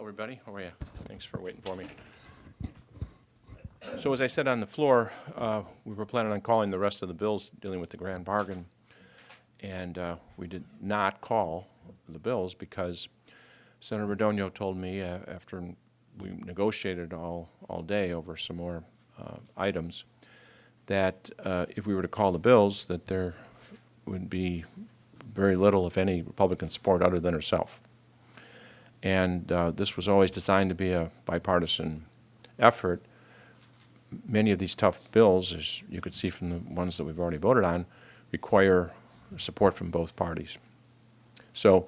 everybody. How are you? Thanks for waiting for me. So as I said on the floor, we were planning on calling the rest of the bills dealing with the grand bargain, and we did not call the bills because Senator Radogno told me after we negotiated all day over some more items that if we were to call the bills, that there would be very little, if any, Republican support other than herself. And this was always designed to be a bipartisan effort. Many of these tough bills, as you could see from the ones that we've already voted on, require support from both parties. So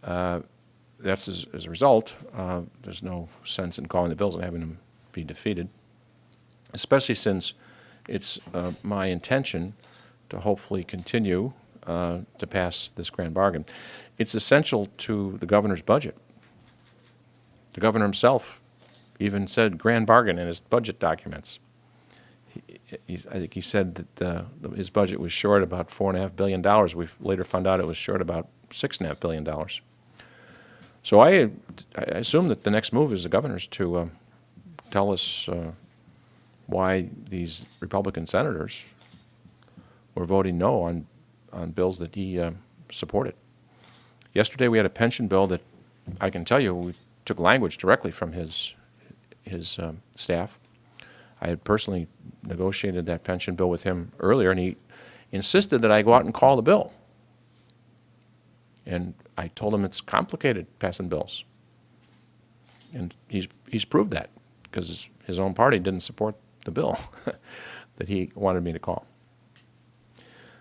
that's as a result, there's no sense in calling the bills and having them be defeated, especially since it's my intention to hopefully continue to pass this grand bargain. It's essential to the governor's budget. The governor himself even said grand bargain in his budget documents. I think he said that his budget was short about $4.5 billion. We later found out it was short about $6.5 billion. So I assume that the next move is the governor's to tell us why these Republican senators were voting no on bills that he supported. Yesterday we had a pension bill that I can tell you we took language directly from his staff. I had personally negotiated that pension bill with him earlier, and he insisted that I go out and call the bill. And I told him it's complicated passing bills. And he's proved that because his own party didn't support the bill that he wanted me to call.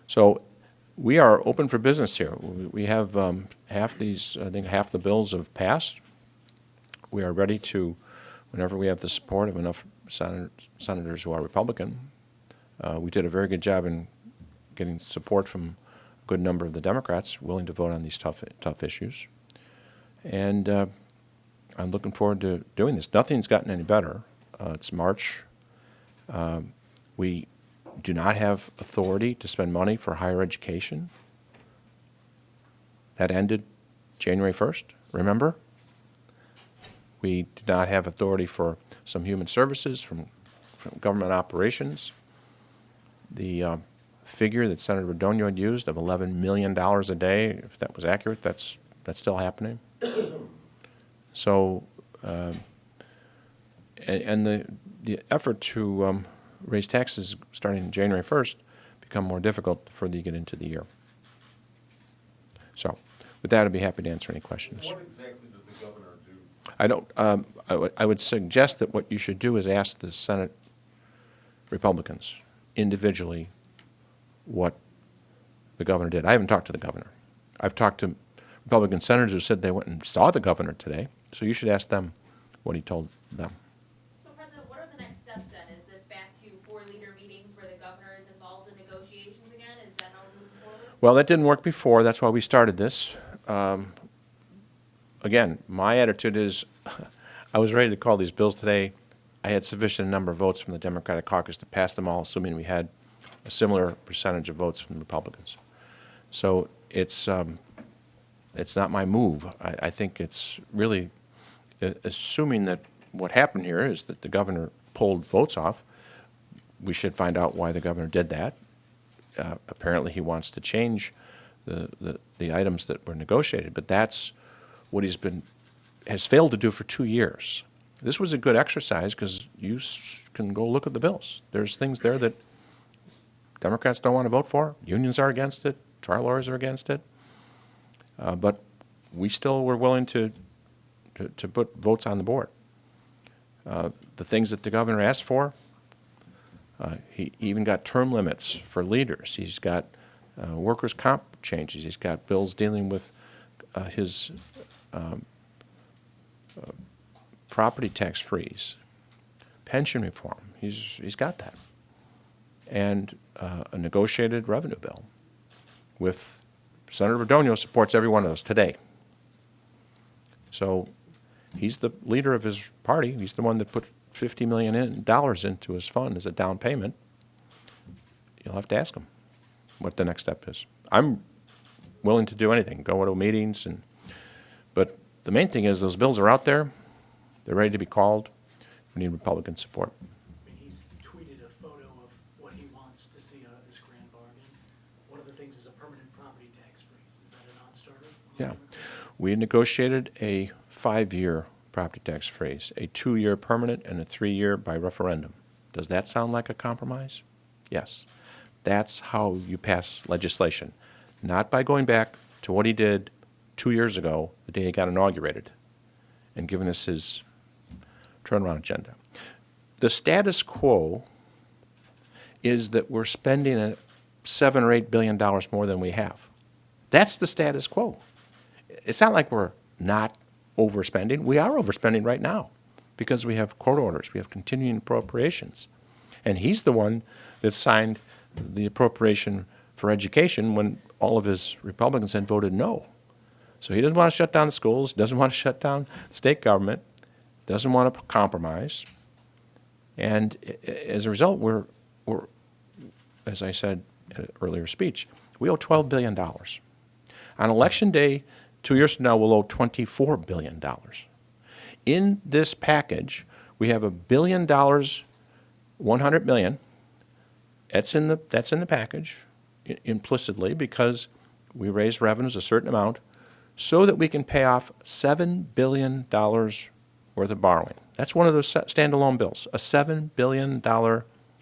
So we are open for business here. We have half these, I think half the bills have passed. We are ready to, whenever we have the support of enough senators who are Republican. We did a very good job in getting support from a good number of the Democrats willing to vote on these tough issues. And I'm looking forward to doing this. Nothing's gotten any better. It's March. We do not have authority to spend money for higher education. That ended January 1st, remember? We do not have authority for some human services from government operations. The figure that Senator Radogno had used of $11 million a day, if that was accurate, that's still happening. So, and the effort to raise taxes starting January 1st become more difficult the further you get into the year. So, with that, I'd be happy to answer any questions. What exactly did the governor do? I don't. I would suggest that what you should do is ask the Senate Republicans individually what the governor did. I haven't talked to the governor. I've talked to Republican senators who said they went and saw the governor today. So you should ask them what he told them. So, President, what are the next steps then? Is this back to 4 leader meetings where the governor is involved in negotiations again? Is that how we're moving forward? Well, that didn't work before. That's why we started this. Again, my attitude is I was ready to call these bills today. I had sufficient number of votes from the Democratic caucus to pass them all, assuming we had a similar percentage of votes from the Republicans. So it's not my move. I think it's really assuming that what happened here is that the governor pulled votes off. We should find out why the governor did that. Apparently he wants to change the items that were negotiated, but that's what has failed to do for 2 years. This was a good exercise because you can go look at the bills. There's things there that Democrats don't want to vote for. Unions are against it. Trial lawyers are against it. But we still were willing to put votes on the board. The things that the governor asked for, he even got term limits for leaders. He's got workers' comp changes. He's got bills dealing with his property tax freeze, pension reform. He's got that. And a negotiated revenue bill with Senator Radogno supports every one of those today. So he's the leader of his party. He's the one that put $50 million into his fund as a down payment. You'll have to ask him what the next step is. I'm willing to do anything, go to meetings, but the main thing is those bills are out there. They're ready to be called. We need Republican support. I mean, he's tweeted a photo of what he wants to see out of this grand bargain. One of the things is a permanent property tax freeze. Is that a non-starter? Yeah. We negotiated a 5-year property tax freeze, a 2-year permanent and a 3-year by referendum. Does that sound like a compromise? Yes. That's how you pass legislation, not by going back to what he did 2 years ago, the day he got inaugurated, and giving us his turnaround agenda. The status quo is that we're spending $7 or $8 billion more than we have. That's the status quo. It's not like we're not overspending. We are overspending right now because we have court orders, we have continuing appropriations. And he's the one that signed the appropriation for education when all of his Republicans had voted no. So he doesn't want to shut down the schools, doesn't want to shut down the state government, doesn't want to compromise. And as a result, we're, as I said in an earlier speech, we owe $12 billion. On election day, 2 years from now, we'll owe $24 billion. In this package, we have $1 billion, $100 million. That's in the package implicitly because we raised revenues a certain amount so that we can pay off $7 billion worth of borrowing. That's one of those standalone bills, a $7 billion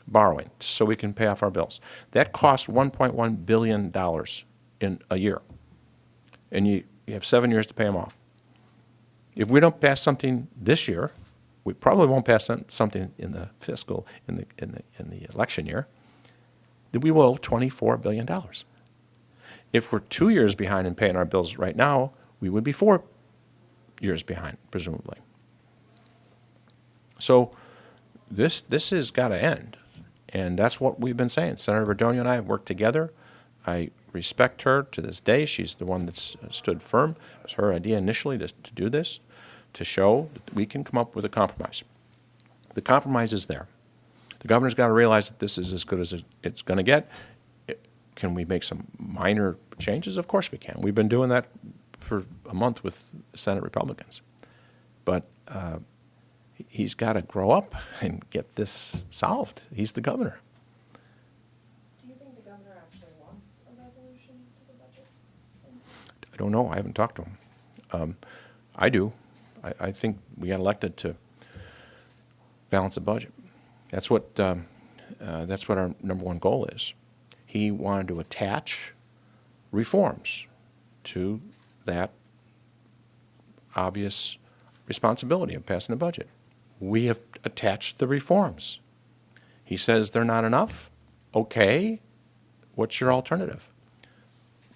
borrowing so we can pay off our bills. That costs $1.1 billion in a year. And you have 7 years to pay them off. If we don't pass something this year, we probably won't pass something in the fiscal, in the election year, then we will owe $24 billion. If we're 2 years behind in paying our bills right now, we would be 4 years behind, presumably. So this has got to end, and that's what we've been saying. Senator Verdonio and I have worked together. I respect her to this day. She's the one that's stood firm. It was her idea initially to do this, to show that we can come up with a compromise. The compromise is there. The governor's got to realize that this is as good as it's going to get. Can we make some minor changes? Of course we can. We've been doing that for a month with Senate Republicans. But he's got to grow up and get this solved. He's the governor. Do you think the governor actually wants a resolution to the budget? I don't know. I haven't talked to him. I do. I think we got elected to balance the budget. That's what our number one goal is. He wanted to attach reforms to that obvious responsibility of passing the budget. We have attached the reforms. He says they're not enough. Okay, what's your alternative?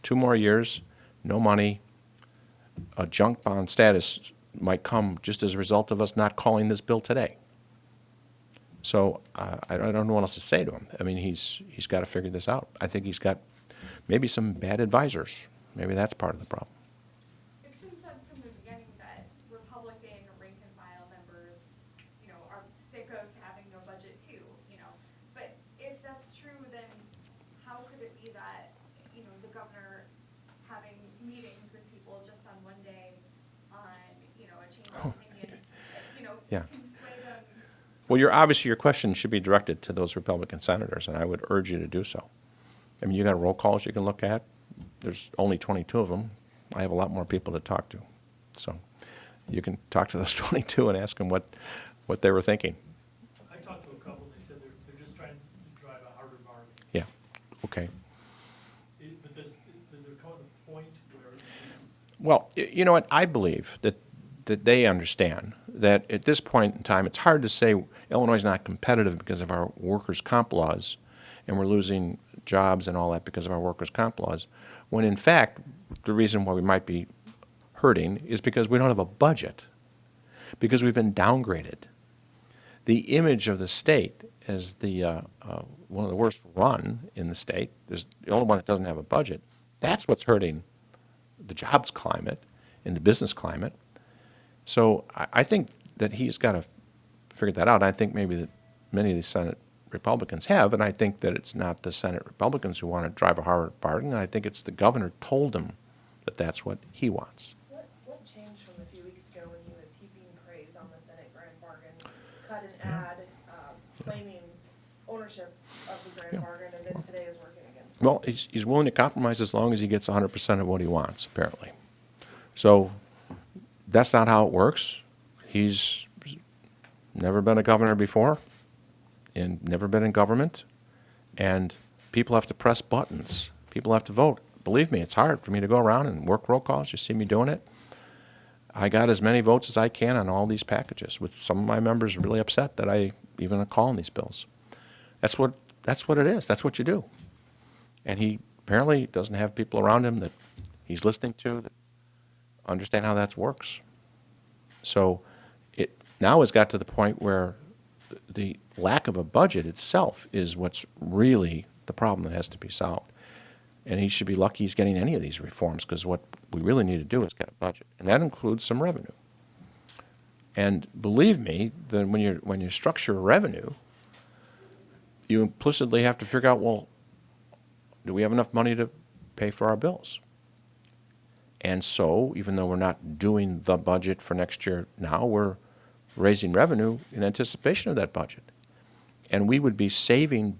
2 more years, no money, a junk bond status might come just as a result of us not calling this bill today. So I don't know what else to say to him. I mean, he's got to figure this out. I think he's got maybe some bad advisors. Maybe that's part of the problem. It's been said from the beginning that Republican rank and file members, are sick of having no budget too, But if that's true, then how could it be that, the governor having meetings with people just on one day on, a change of opinion, Yeah. can sway them? Well, your question should be directed to those Republican senators, and I would urge you to do so. I mean, you got roll calls you can look at. There's only 22 of them. I have a lot more people to talk to. So you can talk to those 22 and ask them what they were thinking. I talked to a couple, they said they're just trying to drive a harder bargain. Yeah, okay. But does there come a point where Well, you know what? I believe that they understand that at this point in time, it's hard to say Illinois is not competitive because of our workers' comp laws, and we're losing jobs and all that because of our workers' comp laws, when in fact, the reason why we might be hurting is because we don't have a budget, because we've been downgraded. The image of the state as the one of the worst run in the state, there's the only one that doesn't have a budget, that's what's hurting the jobs climate and the business climate. So I think that he's got to figure that out. I think maybe that many of the Senate Republicans have, and I think that it's not the Senate Republicans who want to drive a hard bargain. I think it's the governor told them that that's what he wants. What changed from a few weeks ago when he was heaping praise on the Senate ownership of the grand bargain, and then today is working against it. Well, he's willing to compromise as long as he gets 100% of what he wants, apparently. So that's not how it works. He's never been a governor before and never been in government. And people have to press buttons. People have to vote. Believe me, it's hard for me to go around and work roll calls. You see me doing it. I got as many votes as I can on all these packages, with some of my members really upset that I even am calling these bills. That's what it is. That's what you do. And he apparently doesn't have people around him that he's listening to that understand how that works. So it now has got to the point where the lack of a budget itself is what's really the problem that has to be solved. And he should be lucky he's getting any of these reforms, because what we really need to do is get a budget, and that includes some revenue. And believe me, that when you structure revenue, you implicitly have to figure out, well, do we have enough money to pay for our bills? And so, even though we're not doing the budget for next year now, we're raising revenue in anticipation of that budget. And we would be saving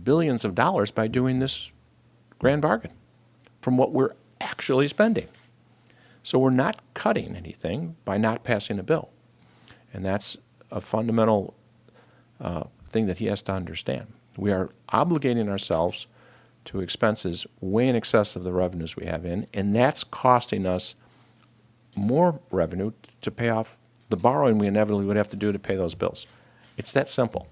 billions of dollars by doing this grand bargain from what we're actually spending. So we're not cutting anything by not passing a bill. And that's a fundamental thing that he has to understand. We are obligating ourselves to expenses way in excess of the revenues we have in, and that's costing us more revenue to pay off the borrowing we inevitably would have to do to pay those bills. It's that simple.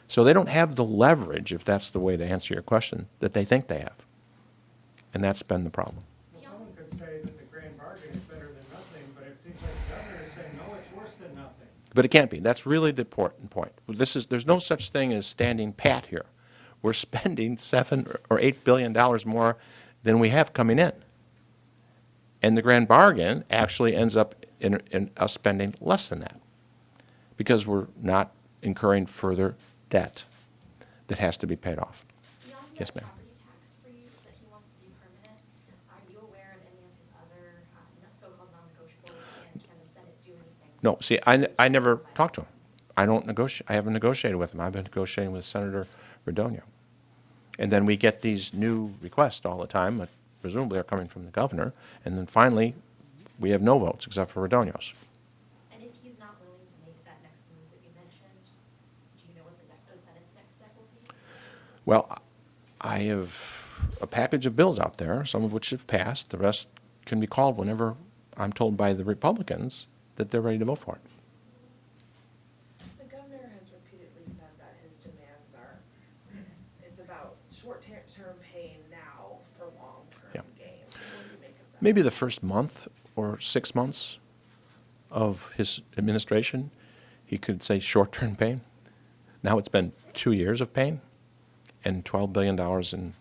So they don't have the leverage, if that's the way to answer your question, that they think they have. And that's been the problem. Well, someone could say that the grand bargain is better than nothing, but it seems like the governor is saying, no, it's worse than nothing. But it can't be. That's really the important point. There's no such thing as standing pat here. We're spending $7 or $8 billion more than we have coming in. And the grand bargain actually ends up in us spending less than that, because we're not incurring further debt that has to be paid off. Beyond the Yes, ma'am. property tax freeze that he wants to be permanent, are you aware of any of his other so-called non-negotiables, and can the Senate do anything? No, see, I never talked to him. I don't negotiate. I haven't negotiated with him. I've been negotiating with Senator Radonio. And then we get these new requests all the time, that presumably are coming from the governor, and then finally, we have no votes except for Radonio's. And if he's not willing to make that next move that you mentioned, do you know what the Senate's next step will be? Well, I have a package of bills out there, some of which have passed. The rest can be called whenever I'm told by the Republicans that they're ready to vote for it. The governor has repeatedly said that his demands are, it's about short-term pain now for Yeah. long-term gain. What do you make of that? Maybe the first month or 6 months of his administration, he could say short-term pain. Now it's been 2 years of pain and $12 billion in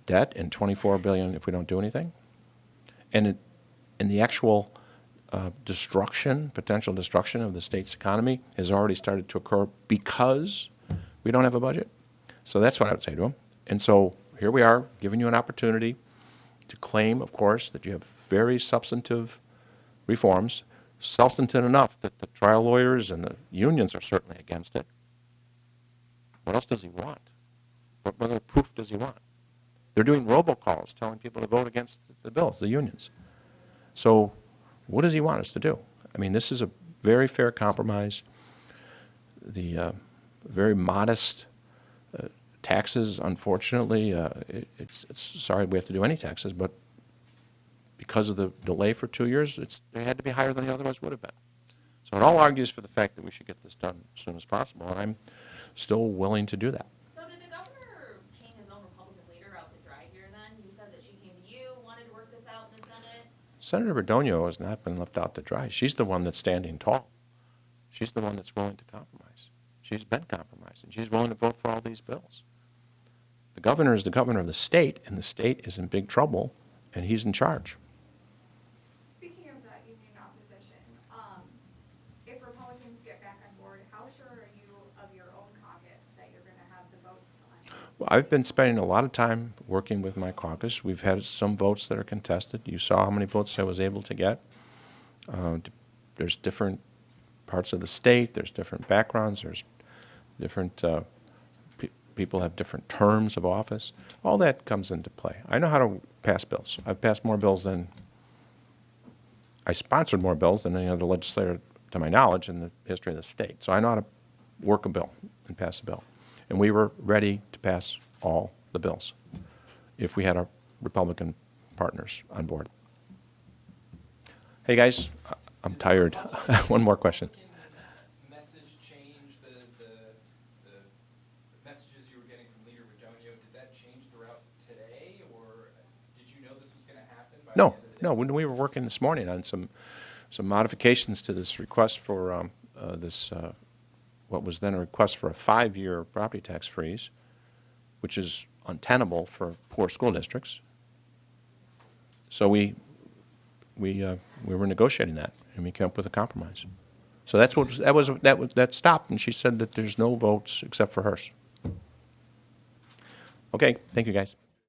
debt and $24 billion if we don't do anything. And the actual potential destruction of the state's economy has already started to occur because we don't have a budget. So that's what I would say to him. And so here we are, giving you an opportunity to claim, of course, that you have very substantive reforms, substantive enough that the trial lawyers and the unions are certainly against it. What else does he want? What other proof does he want? They're doing robocalls telling people to vote against the bills, the unions. So what does he want us to do? I mean, this is a very fair compromise. The very modest taxes, unfortunately, it's sorry we have to do any taxes, but because of the delay for 2 years, they had to be higher than they otherwise would have been. So it all argues for the fact that we should get this done as soon as possible, and I'm still willing to do that. So did the governor hang his own Republican leader out to dry here then? You said that she came to you, wanted to work this out in the Senate. Senator Radonio has not been left out to dry. She's the one that's standing tall. She's the one that's willing to compromise. She's been compromised, and she's willing to vote for all these bills. The governor is the governor of the state, and the state is in big trouble, and he's in charge. Speaking of that union opposition, if Republicans get back on board, how sure are you of your own caucus that you're gonna have the votes selected? Well, I've been spending a lot of time working with my caucus. We've had some votes that are contested. You saw how many votes I was able to get. There's different parts of the state. There's different backgrounds. There's different people have different terms of office. All that comes into play. I know how to pass bills. I've passed more bills than, I sponsored more bills than any other legislator, to my knowledge, in the history of the state. So I know how to work a bill and pass a bill. And we were ready to pass all the bills if we had our Republican partners on board. Hey, guys, I'm tired. One more question. Message change, the messages you were getting from Leader Radonio, did that change throughout today, or did you know this was gonna happen by the No, end of the day? no, when we were working this morning on some modifications to this request for what was then a request for a 5-year property tax freeze, which is untenable for poor school districts. So we were negotiating that, and we came up with a compromise. So that stopped, and she said that there's no votes except for hers. Okay, thank you, guys.